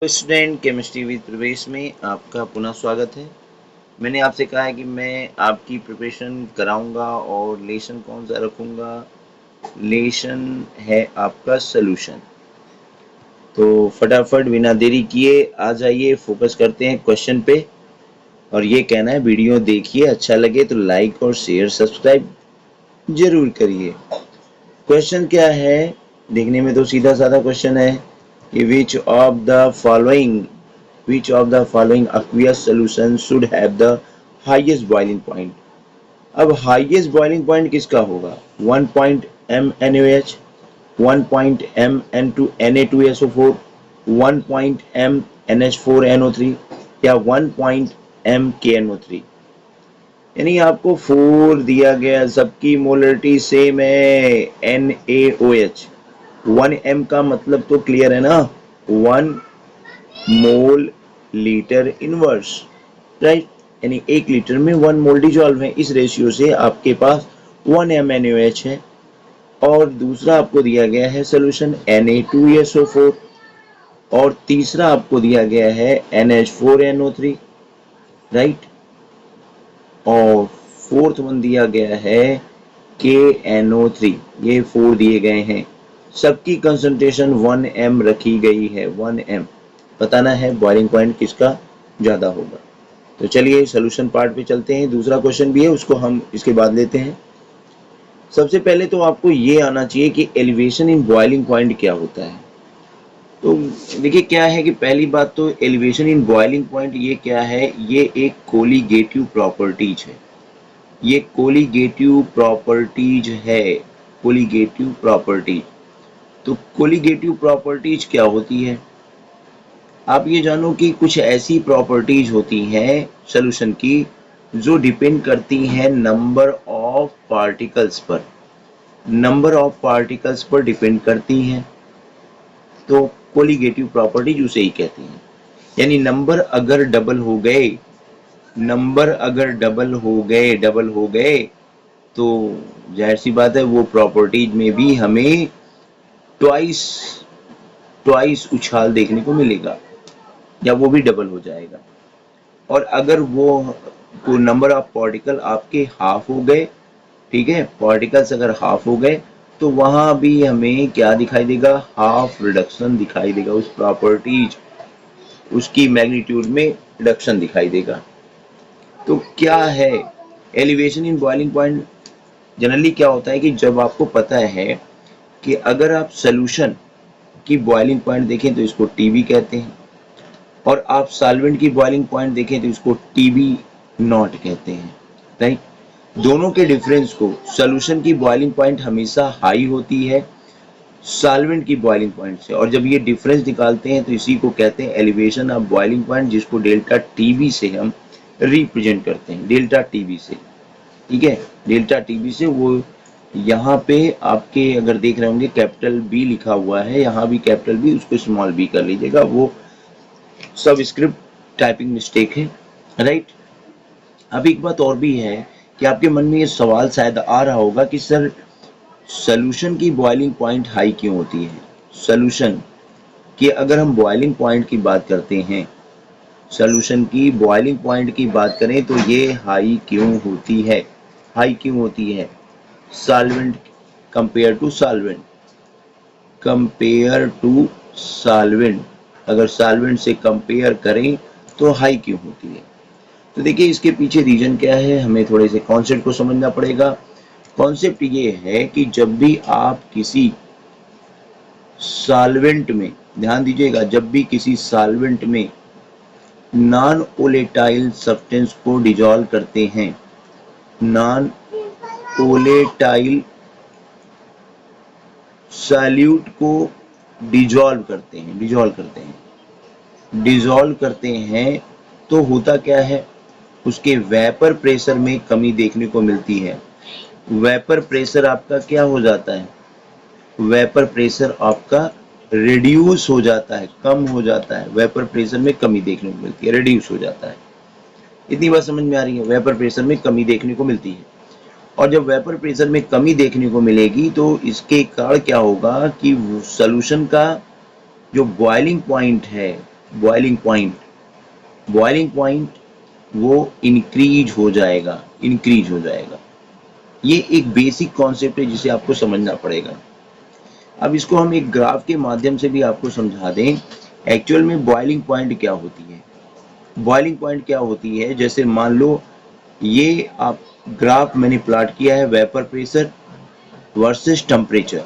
तो student chemistry with प्रवेश में आपका पुनः स्वागत है। मैंने आपसे कहा है कि मैं आपकी प्रिपरेशन कराऊंगा और लेसन कौन सा रखूंगा। लेसन है आपका सॉल्यूशन। तो फटाफट बिना देरी किए आ जाइए, फोकस करते हैं क्वेश्चन पे। और ये कहना है वीडियो देखिए, अच्छा लगे तो लाइक और शेयर सब्सक्राइब जरूर करिए। क्वेश्चन क्या है, देखने में तो सीधा साधा क्वेश्चन है कि which of the following aqueous solution should have the highest boiling point। अब हाईएस्ट बॉइलिंग पॉइंट किसका होगा? 1 MnOH, 1 MN2Na2SO4, 1 MNH4NO3 या 1 MKNO3। यानी आपको 4 दिया गया, सबकी मोलरिटी सेम है NaOH। 1 M का मतलब तो क्लियर है ना, 1 मोल लीटर इनवर्स, राइट। यानी 1 लीटर में 1 मोल डिजॉल्व है। इस रेशियो से आपके पास 1 MnOH है। और दूसरा आपको दिया गया है सोल्यूशन Na2SO4 और तीसरा आपको दिया गया है NH4NO3, राइट। और फोर्थ वन दिया गया है KNO3। ये 4 दिए गए हैं, सबकी कंसंट्रेशन 1 M रखी गई है। 1 M बताना है बॉइलिंग पॉइंट किसका ज्यादा होगा। तो चलिए सोल्यूशन पार्ट पे चलते हैं। दूसरा क्वेश्चन भी है, उसको हम इसके बाद लेते हैं। सबसे पहले तो आपको ये आना चाहिए कि एलिवेशन इन बॉइलिंग पॉइंट क्या होता है। तो देखिए क्या है कि पहली बात तो एलिवेशन इन बॉइलिंग पॉइंट ये क्या है, ये एक कोलिगेटिव प्रॉपर्टीज है। ये कोलिगेटिव प्रॉपर्टीज है, कोलिगेटिव प्रॉपर्टी। तो कोलिगेटिव प्रॉपर्टीज क्या होती है? आप ये जानो कि कुछ ऐसी प्रॉपर्टीज होती हैं सॉल्यूशन की जो डिपेंड करती हैं नंबर ऑफ पार्टिकल्स पर, नंबर ऑफ पार्टिकल्स पर डिपेंड करती हैं। तो कोलिगेटिव प्रॉपर्टीज उसे ही कहते हैं। यानी नंबर अगर डबल हो गए, नंबर अगर डबल हो गए तो जाहिर सी बात है वो प्रॉपर्टीज में भी हमें ट्वाइस ट्वाइस उछाल देखने को मिलेगा, या वो भी डबल हो जाएगा। और अगर वो नंबर ऑफ पार्टिकल आपके हाफ हो गए, ठीक है, पार्टिकल्स अगर हाफ हो गए तो वहां भी हमें क्या दिखाई देगा? हाफ रिडक्शन दिखाई देगा। उस प्रॉपर्टीज, उसकी मैग्नीट्यूड में रिडक्शन दिखाई देगा। तो क्या है elevation in boiling point? Generally क्या होता है कि जब आपको पता है कि अगर आप सॉल्यूशन की बॉइलिंग पॉइंट देखें तो इसको टीबी कहते हैं, और आप सॉल्वेंट की बॉइलिंग पॉइंट देखें तो इसको टीबी नॉट कहते हैं, राइट। दोनों के डिफरेंस को, सॉल्यूशन की बॉइलिंग पॉइंट हमेशा हाई होती है सॉल्वेंट की बॉइलिंग पॉइंट से, और जब ये डिफरेंस निकालते हैं तो इसी को कहते हैं एलिवेशन ऑफ बॉइलिंग पॉइंट, जिसको डेल्टा टीबी से हम रिप्रेजेंट करते हैं, डेल्टा टीबी से, ठीक है। डेल्टा टीबी से वो यहाँ पे आपके अगर देख रहे होंगे कैपिटल बी लिखा हुआ है, यहाँ भी कैपिटल बी, उसको स्मॉल बी कर लीजिएगा, वो सब स्क्रिप्ट टाइपिंग मिस्टेक है, राइट। अब एक बात और भी है कि आपके मन में ये सवाल शायद आ रहा होगा कि सर सॉल्यूशन की बॉइलिंग पॉइंट हाई क्यों होती है। सॉल्यूशन की अगर हम बॉइलिंग पॉइंट की बात करते हैं, सॉल्यूशन की बॉइलिंग पॉइंट की बात करें तो ये हाई क्यों होती है? हाई क्यों होती है? Solvent compare to solvent, compare to solvent, अगर सॉल्वेंट से कंपेयर करें तो हाई क्यों होती है? तो देखिए इसके पीछे रीजन क्या है, हमें थोड़े से कॉन्सेप्ट को समझना पड़ेगा। कॉन्सेप्ट ये है कि जब भी आप किसी सॉल्वेंट में, ध्यान दीजिएगा, जब भी किसी सॉल्वेंट में नॉन वोलेटाइल सब्सटेंस को डिजॉल्व करते हैं, नॉन वोलेटाइल सॉल्यूट को डिजॉल्व करते हैं तो होता क्या है, उसके वेपर प्रेशर में कमी देखने को मिलती है। वेपर प्रेशर आपका क्या हो जाता है? वेपर प्रेशर आपका रिड्यूस हो जाता है, कम हो जाता है। वेपर प्रेशर में कमी देखने को मिलती है, रिड्यूस हो जाता है। इतनी बात समझ में आ रही है? वेपर प्रेशर में कमी देखने को मिलती है। और जब वेपर प्रेशर में कमी देखने को मिलेगी तो इसके कारण क्या होगा कि सॉल्यूशन का जो बॉइलिंग पॉइंट है बॉइलिंग पॉइंट वो इंक्रीज हो जाएगा। ये एक बेसिक कॉन्सेप्ट है जिसे आपको समझना पड़ेगा। अब इसको हम एक ग्राफ के माध्यम से भी आपको समझा दें। एक्चुअल में बॉइलिंग पॉइंट क्या होती है, जैसे मान लो ये आप ग्राफ मैंने प्लॉट किया है वेपर प्रेशर वर्सेस टेम्परेचर।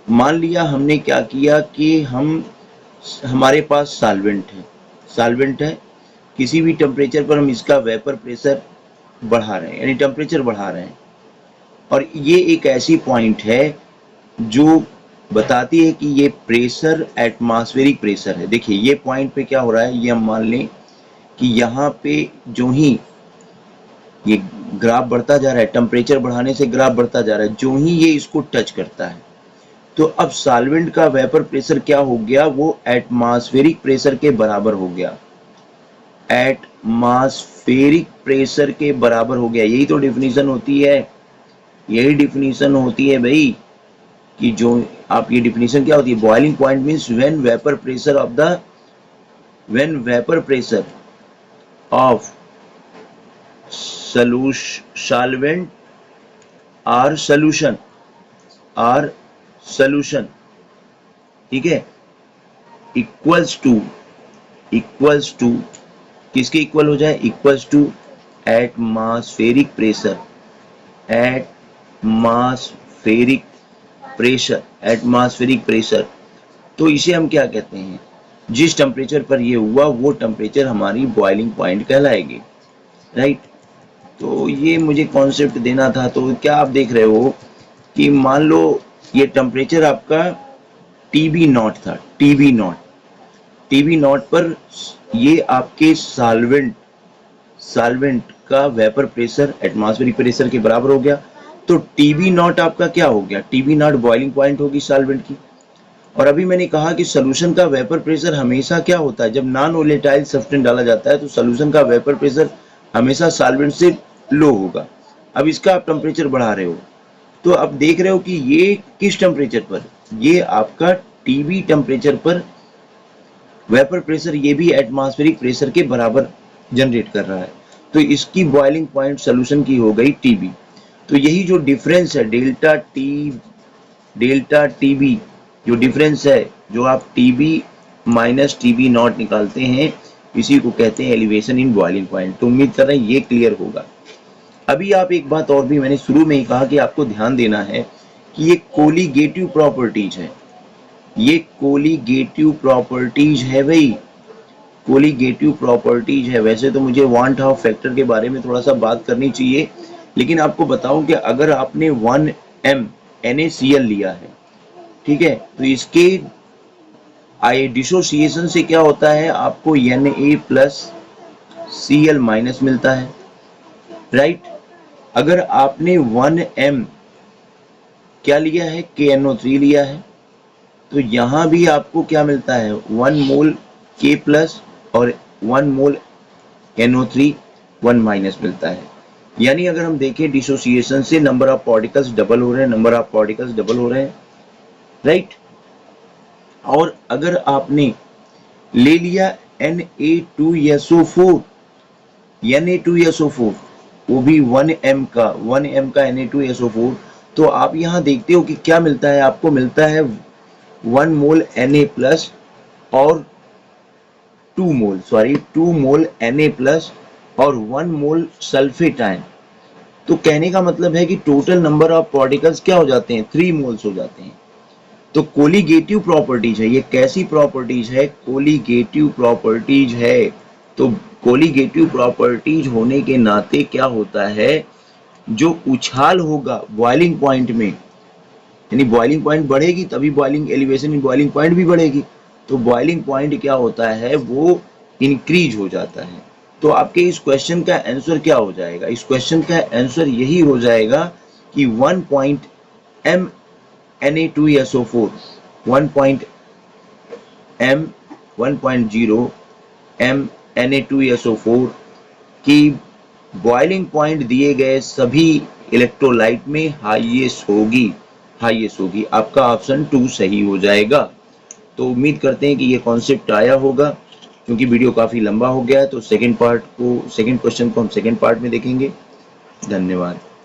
मान लिया हमने क्या किया कि हमारे पास सॉल्वेंट है, किसी भी टेम्परेचर पर हम इसका वेपर प्रेशर बढ़ा रहे हैं, यानी टेम्परेचर बढ़ा रहे हैं, और ये एक ऐसी पॉइंट है जो बताती है कि ये प्रेशर एटमॉस्फेरिक प्रेशर है। देखिए ये पॉइंट पे क्या हो रहा है, ये हम मान लें कि यहाँ पे जो ही ये ग्राफ बढ़ता जा रहा है, टेम्परेचर बढ़ाने से ग्राफ बढ़ता जा रहा है, जो ही ये इसको टच करता है तो अब सॉल्वेंट का वेपर प्रेशर क्या हो गया, वो एटमॉस्फेरिक प्रेशर के बराबर हो गया। यही तो डेफिनेशन होती है भाई, कि जो आप ये डेफिनेशन क्या होती है, boiling point means when vapour pressure of solvent are solution, ठीक है, इक्वल्स टू किसके इक्वल हो जाए, इक्वल्स टू एटमॉस्फेरिक प्रेशर। तो इसे हम क्या कहते हैं, जिस टेम्परेचर पर ये हुआ वो टेम्परेचर हमारी बॉइलिंग पॉइंट कहलाएगी, राइट। तो ये मुझे कॉन्सेप्ट देना था। तो क्या आप देख रहे हो कि मान लो ये टेम्परेचर आपका टीबी नॉट था, टीबी नॉट पर ये आपके सॉल्वेंट का वेपर प्रेशर एटमॉस्फेरिक प्रेशर के बराबर हो गया। तो टीबी नॉट आपका क्या हो गया, टीबी नॉट बॉइलिंग पॉइंट होगी सॉल्वेंट की। और अभी मैंने कहा कि सॉल्यूशन का वेपर प्रेशर हमेशा क्या होता है, जब नॉन वोलेटाइल सब्सटेंस डाला जाता है तो सॉल्यूशन का वेपर प्रेशर हमेशा सॉल्वेंट से लो होगा। अब इसका आप टेम्परेचर बढ़ा रहे हो, तो अब देख रहे हो कि ये किस टेम्परेचर पर, ये आपका टीबी टेम्परेचर पर वेपर प्रेशर ये भी एटमॉस्फेरिक प्रेशर के बराबर जनरेट कर रहा है। तो इसकी बॉइलिंग पॉइंट सॉल्यूशन की हो गई टीबी। तो यही जो डिफरेंस है डेल्टा टीबी, जो डिफरेंस है, जो आप टीबी माइनस टीबी नॉट निकालते हैं, इसी को कहते हैं एलिवेशन इन बॉइलिंग पॉइंट। तो उम्मीद कर रहे हैं ये क्लियर होगा। अभी आप एक बात और भी, मैंने शुरू में ही कहा कि आपको ध्यान देना है कि ये कोलिगेटिव प्रॉपर्टीज है, ये कोलिगेटिव प्रॉपर्टीज है भाई, कोलिगेटिव प्रॉपर्टीज है। वैसे तो मुझे वांट हाफ फैक्टर के बारे में थोड़ा सा बात करनी चाहिए, लेकिन आपको बताऊं कि अगर आपने 1m NaCl लिया है, ठीक है, तो इसके डिसोसिएशन से क्या होता है, आपको Na प्लस Cl माइनस मिलता है, राइट। अगर आपने 1m क्या लिया है, KNO3 लिया है, तो यहां भी आपको क्या मिलता है, 1 मोल K प्लस और 1 मोल NO3 1 माइनस मिलता है। यानी अगर हम देखें डिसोसिएशन से नंबर ऑफ पार्टिकल्स डबल हो रहे हैं, राइट। और अगर आपने ले लिया Na2SO4, वो भी 1m का Na2SO4, तो आप यहां देखते हो कि क्या मिलता है, आपको मिलता है 1 मोल Na प्लस और 2 मोल Na प्लस और 1 मोल सल्फेट आयन। तो कहने का मतलब है कि टोटल नंबर ऑफ पार्टिकल्स क्या हो जाते हैं, 3 मोल्स हो जाते हैं। तो कोलिगेटिव प्रॉपर्टीज है, ये कैसी प्रॉपर्टीज है, कोलिगेटिव प्रॉपर्टीज है। तो कोलिगेटिव प्रॉपर्टीज होने के नाते क्या होता है, जो उछाल होगा बॉइलिंग पॉइंट में, यानी बॉइलिंग पॉइंट बढ़ेगी तभी boiling elevation in boiling point भी बढ़ेगी। तो बॉइलिंग पॉइंट क्या होता है, वो इंक्रीज हो जाता है। तो आपके इस क्वेश्चन का आंसर क्या हो जाएगा, इस क्वेश्चन का आंसर यही हो जाएगा कि 1.m Na2SO4 1.0 m Na2SO4 की बॉइलिंग पॉइंट दिए गए सभी इलेक्ट्रोलाइट में हाईएस्ट होगी। आपका ऑप्शन 2 सही हो जाएगा। तो उम्मीद करते हैं कि ये कॉन्सेप्ट आया होगा, क्योंकि वीडियो काफ़ी लंबा हो गया है। तो सेकंड क्वेश्चन को हम सेकंड पार्ट में देखेंगे। धन्यवाद।